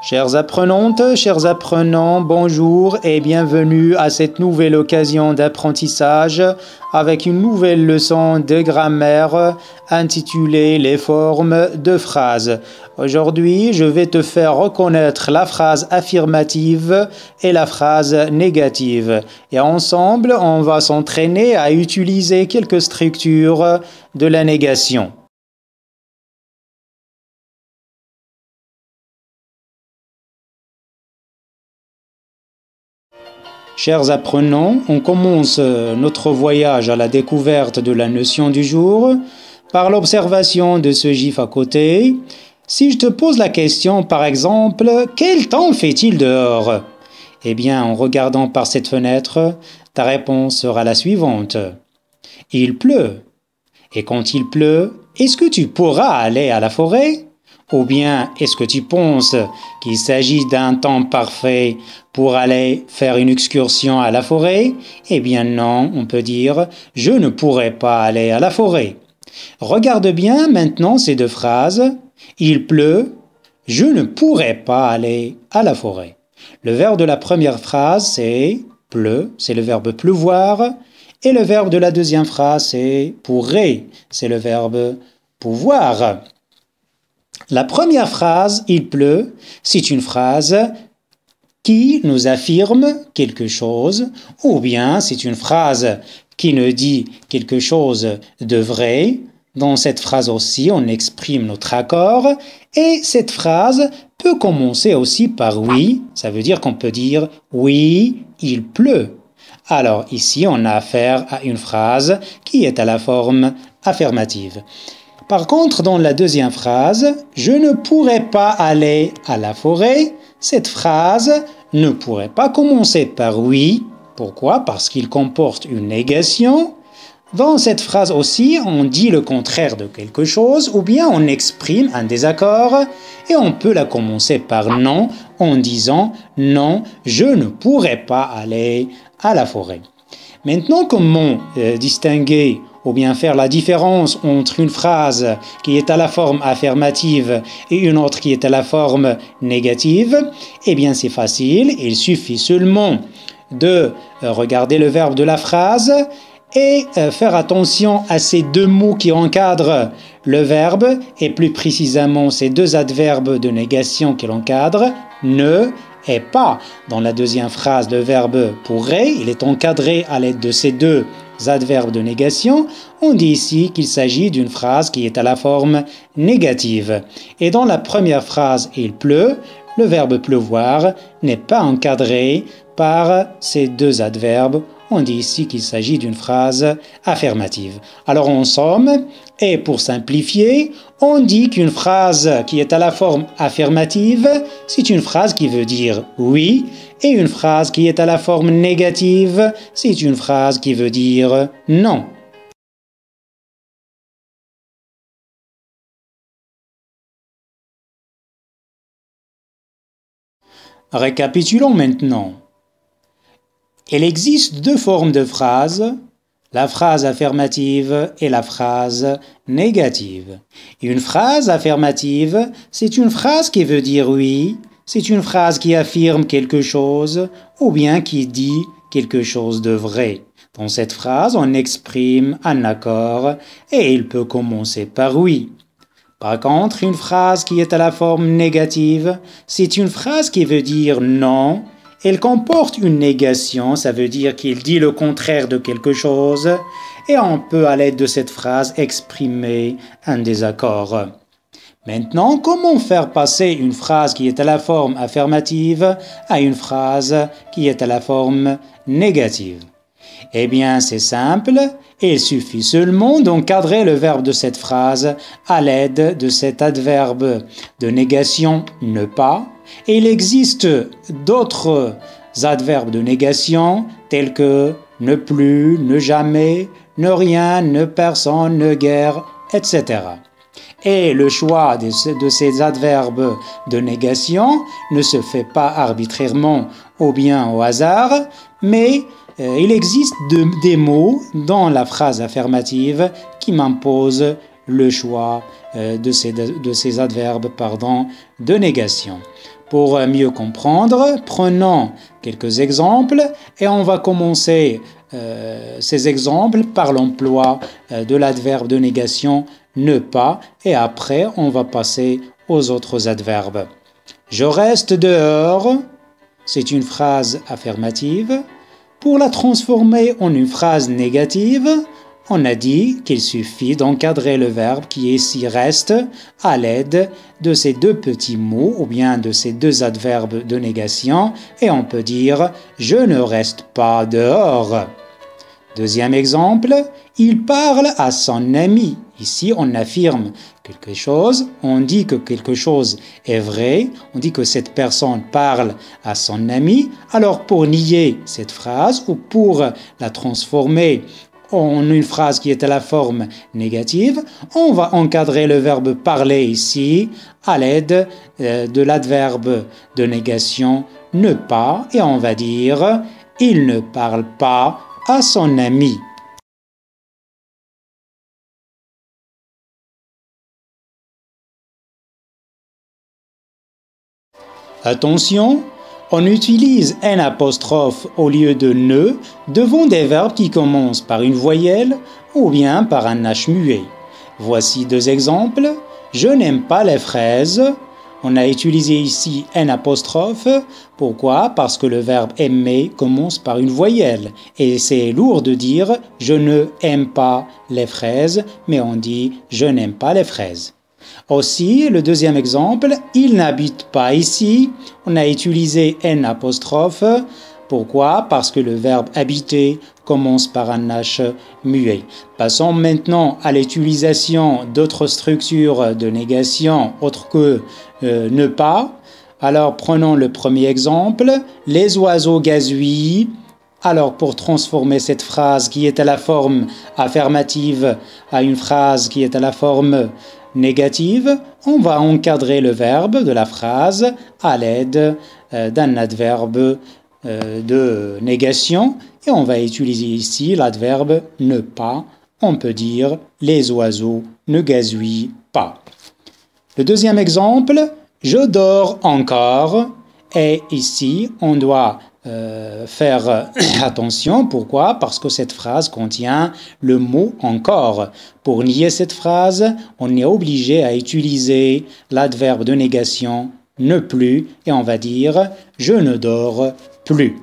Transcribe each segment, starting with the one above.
Chères apprenantes, chers apprenants, bonjour et bienvenue à cette nouvelle occasion d'apprentissage avec une nouvelle leçon de grammaire intitulée Les formes de phrases. Aujourd'hui, je vais te faire reconnaître la phrase affirmative et la phrase négative. Et ensemble, on va s'entraîner à utiliser quelques structures de la négation. Chers apprenants, on commence notre voyage à la découverte de la notion du jour par l'observation de ce gif à côté. Si je te pose la question, par exemple, quel temps fait-il dehors? Eh bien, en regardant par cette fenêtre, ta réponse sera la suivante. Il pleut. Et quand il pleut, est-ce que tu pourras aller à la forêt? Ou bien est-ce que tu penses qu'il s'agit d'un temps parfait pour aller faire une excursion à la forêt? Eh bien non, on peut dire « je ne pourrai pas aller à la forêt ». Regarde bien maintenant ces deux phrases. Il pleut, je ne pourrai pas aller à la forêt. Le verbe de la première phrase c'est « pleut », c'est le verbe pleuvoir. Et le verbe de la deuxième phrase c'est « pourrait », c'est le verbe pouvoir. La première phrase, il pleut, c'est une phrase qui nous affirme quelque chose, ou bien c'est une phrase qui nous dit quelque chose de vrai. Dans cette phrase aussi, on exprime notre accord, et cette phrase peut commencer aussi par oui, ça veut dire qu'on peut dire oui, il pleut. Alors ici, on a affaire à une phrase qui est à la forme affirmative. Par contre, dans la deuxième phrase, je ne pourrai pas aller à la forêt, cette phrase ne pourrait pas commencer par oui. Pourquoi? Parce qu'il comporte une négation. Dans cette phrase aussi, on dit le contraire de quelque chose ou bien on exprime un désaccord et on peut la commencer par non en disant non, je ne pourrai pas aller à la forêt. Maintenant, comment distinguer ou bien faire la différence entre une phrase qui est à la forme affirmative et une autre qui est à la forme négative? Eh bien, c'est facile, il suffit seulement de regarder le verbe de la phrase et faire attention à ces deux mots qui encadrent le verbe et plus précisément ces deux adverbes de négation qui l'encadrent, ne et pas. Dans la deuxième phrase, le verbe pourrait, il est encadré à l'aide de ces deux adverbes de négation. On dit ici qu'il s'agit d'une phrase qui est à la forme négative. Et dans la première phrase, il pleut, le verbe pleuvoir n'est pas encadré par ces deux adverbes. On dit ici qu'il s'agit d'une phrase affirmative. Alors en somme, et pour simplifier, on dit qu'une phrase qui est à la forme affirmative, c'est une phrase qui veut dire oui, et une phrase qui est à la forme négative, c'est une phrase qui veut dire non. Récapitulons maintenant. Il existe deux formes de phrases, la phrase affirmative et la phrase négative. Une phrase affirmative, c'est une phrase qui veut dire oui, c'est une phrase qui affirme quelque chose ou bien qui dit quelque chose de vrai. Dans cette phrase, on exprime un accord et il peut commencer par oui. Par contre, une phrase qui est à la forme négative, c'est une phrase qui veut dire non. Elle comporte une négation, ça veut dire qu'il dit le contraire de quelque chose, et on peut à l'aide de cette phrase exprimer un désaccord. Maintenant, comment faire passer une phrase qui est à la forme affirmative à une phrase qui est à la forme négative? Eh bien, c'est simple, il suffit seulement d'encadrer le verbe de cette phrase à l'aide de cet adverbe de négation ne pas. Et il existe d'autres adverbes de négation tels que ne plus, ne jamais, ne rien, ne personne, ne guère, etc. Et le choix de ces adverbes de négation ne se fait pas arbitrairement ou bien au hasard, mais il existe des mots dans la phrase affirmative qui m'imposent le choix de ces adverbes de négation. Pour mieux comprendre, prenons quelques exemples et on va commencer ces exemples par l'emploi de l'adverbe de négation ne pas et après on va passer aux autres adverbes. Je reste dehors, c'est une phrase affirmative. Pour la transformer en une phrase négative, on a dit qu'il suffit d'encadrer le verbe qui ici reste à l'aide de ces deux petits mots ou bien de ces deux adverbes de négation et on peut dire « je ne reste pas dehors ». Deuxième exemple, il parle à son ami. Ici, on affirme quelque chose, on dit que quelque chose est vrai, on dit que cette personne parle à son ami. Alors, pour nier cette phrase ou pour la transformer en une phrase qui est à la forme négative, on va encadrer le verbe parler ici à l'aide de l'adverbe de négation ne pas et on va dire « il ne parle pas à son ami ». Attention, on utilise un apostrophe au lieu de ne devant des verbes qui commencent par une voyelle ou bien par un H muet. Voici deux exemples. Je n'aime pas les fraises. On a utilisé ici un apostrophe. Pourquoi? Parce que le verbe aimer commence par une voyelle. Et c'est lourd de dire je ne aime pas les fraises, mais on dit je n'aime pas les fraises. Aussi, le deuxième exemple, il n'habite pas ici. On a utilisé un apostrophe. Pourquoi? Parce que le verbe habiter commence par un H muet. Passons maintenant à l'utilisation d'autres structures de négation autres que ne pas. Alors prenons le premier exemple. Les oiseaux gazouillent. Alors pour transformer cette phrase qui est à la forme affirmative à une phrase qui est à la forme négative, on va encadrer le verbe de la phrase à l'aide d'un adverbe de négation et on va utiliser ici l'adverbe ne pas. On peut dire les oiseaux ne gazouillent pas. Le deuxième exemple, je dors encore et ici on doit faire attention. Pourquoi? Parce que cette phrase contient le mot encore. Pour nier cette phrase, on est obligé à utiliser l'adverbe de négation ne plus et on va dire je ne dors plus.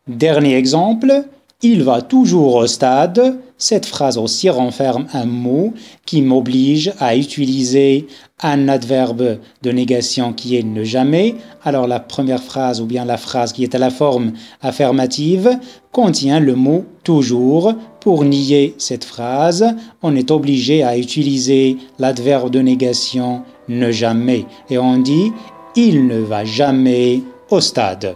Dernier exemple, il va toujours au stade. Cette phrase aussi renferme un mot qui m'oblige à utiliser un adverbe de négation qui est ne jamais. Alors la première phrase ou bien la phrase qui est à la forme affirmative contient le mot toujours. Pour nier cette phrase, on est obligé à utiliser l'adverbe de négation ne jamais et on dit il ne va jamais au stade.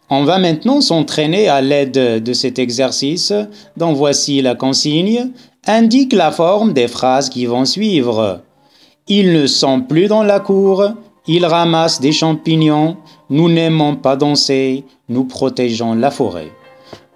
On va maintenant s'entraîner à l'aide de cet exercice, dont voici la consigne. Indique la forme des phrases qui vont suivre. Ils ne sont plus dans la cour, ils ramassent des champignons, nous n'aimons pas danser, nous protégeons la forêt.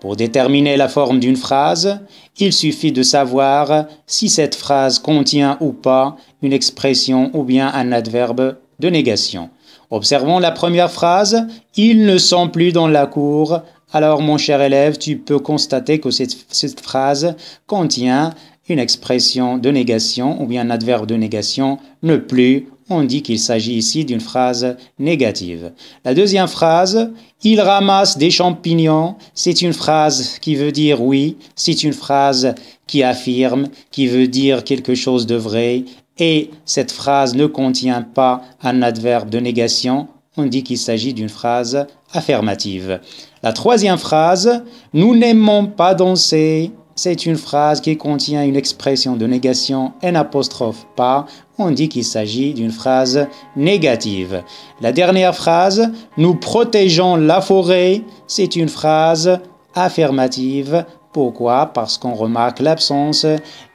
Pour déterminer la forme d'une phrase, il suffit de savoir si cette phrase contient ou pas une expression ou bien un adverbe de négation. Observons la première phrase, « Ils ne sont plus dans la cour ». Alors, mon cher élève, tu peux constater que cette phrase contient une expression de négation ou bien un adverbe de négation, « ne plus ». On dit qu'il s'agit ici d'une phrase négative. La deuxième phrase, « Il ramasse des champignons », c'est une phrase qui veut dire oui, c'est une phrase qui affirme, qui veut dire quelque chose de vrai. Et cette phrase ne contient pas un adverbe de négation, on dit qu'il s'agit d'une phrase affirmative. La troisième phrase, « Nous n'aimons pas danser », c'est une phrase qui contient une expression de négation, un apostrophe pas, on dit qu'il s'agit d'une phrase négative. La dernière phrase, « Nous protégeons la forêt », c'est une phrase affirmative. Pourquoi? Parce qu'on remarque l'absence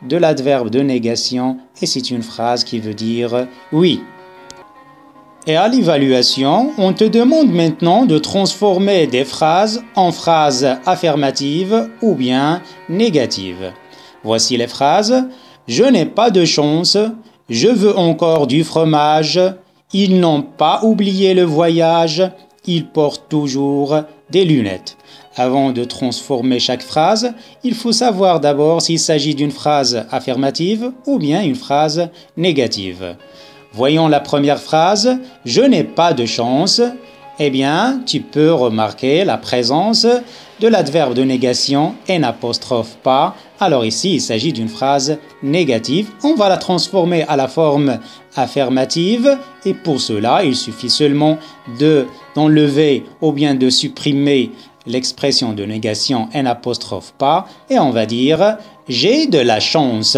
de l'adverbe de négation et c'est une phrase qui veut dire oui. Et à l'évaluation, on te demande maintenant de transformer des phrases en phrases affirmatives ou bien négatives. Voici les phrases. Je n'ai pas de chance. Je veux encore du fromage. Ils n'ont pas oublié le voyage. Ils portent toujours des lunettes. Avant de transformer chaque phrase, il faut savoir d'abord s'il s'agit d'une phrase affirmative ou bien une phrase négative. Voyons la première phrase. Je n'ai pas de chance. Eh bien, tu peux remarquer la présence de l'adverbe de négation n'apostrophe pas. Alors ici, il s'agit d'une phrase négative. On va la transformer à la forme affirmative et pour cela, il suffit seulement d'enlever ou bien de supprimer l'expression de négation n'apostrophe pas et on va dire « j'ai de la chance ».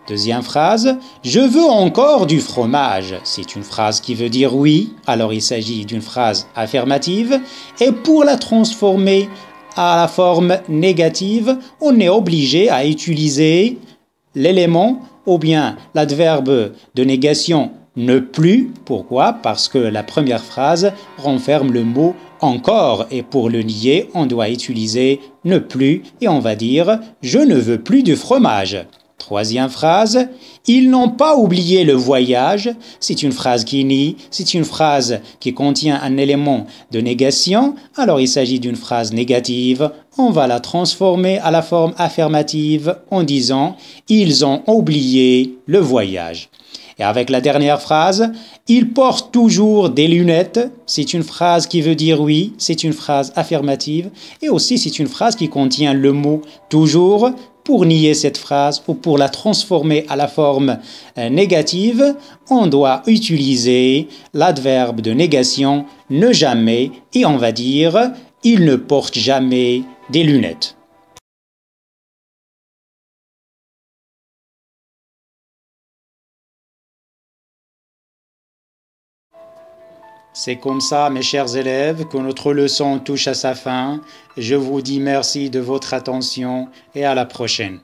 Deuxième phrase, je veux encore du fromage. C'est une phrase qui veut dire oui, alors il s'agit d'une phrase affirmative. Et pour la transformer à la forme négative, on est obligé à utiliser l'élément ou bien l'adverbe de négation ne plus. Pourquoi? Parce que la première phrase renferme le mot encore et pour le nier, on doit utiliser ne plus et on va dire je ne veux plus du fromage. Troisième phrase, ils n'ont pas oublié le voyage. C'est une phrase qui nie, c'est une phrase qui contient un élément de négation. Alors il s'agit d'une phrase négative. On va la transformer à la forme affirmative en disant ils ont oublié le voyage. Et avec la dernière phrase, ils portent toujours des lunettes. C'est une phrase qui veut dire oui, c'est une phrase affirmative. Et aussi c'est une phrase qui contient le mot toujours. Pour nier cette phrase ou pour la transformer à la forme négative, on doit utiliser l'adverbe de négation ne jamais et on va dire il ne porte jamais des lunettes. C'est comme ça, mes chers élèves, que notre leçon touche à sa fin. Je vous dis merci de votre attention et à la prochaine.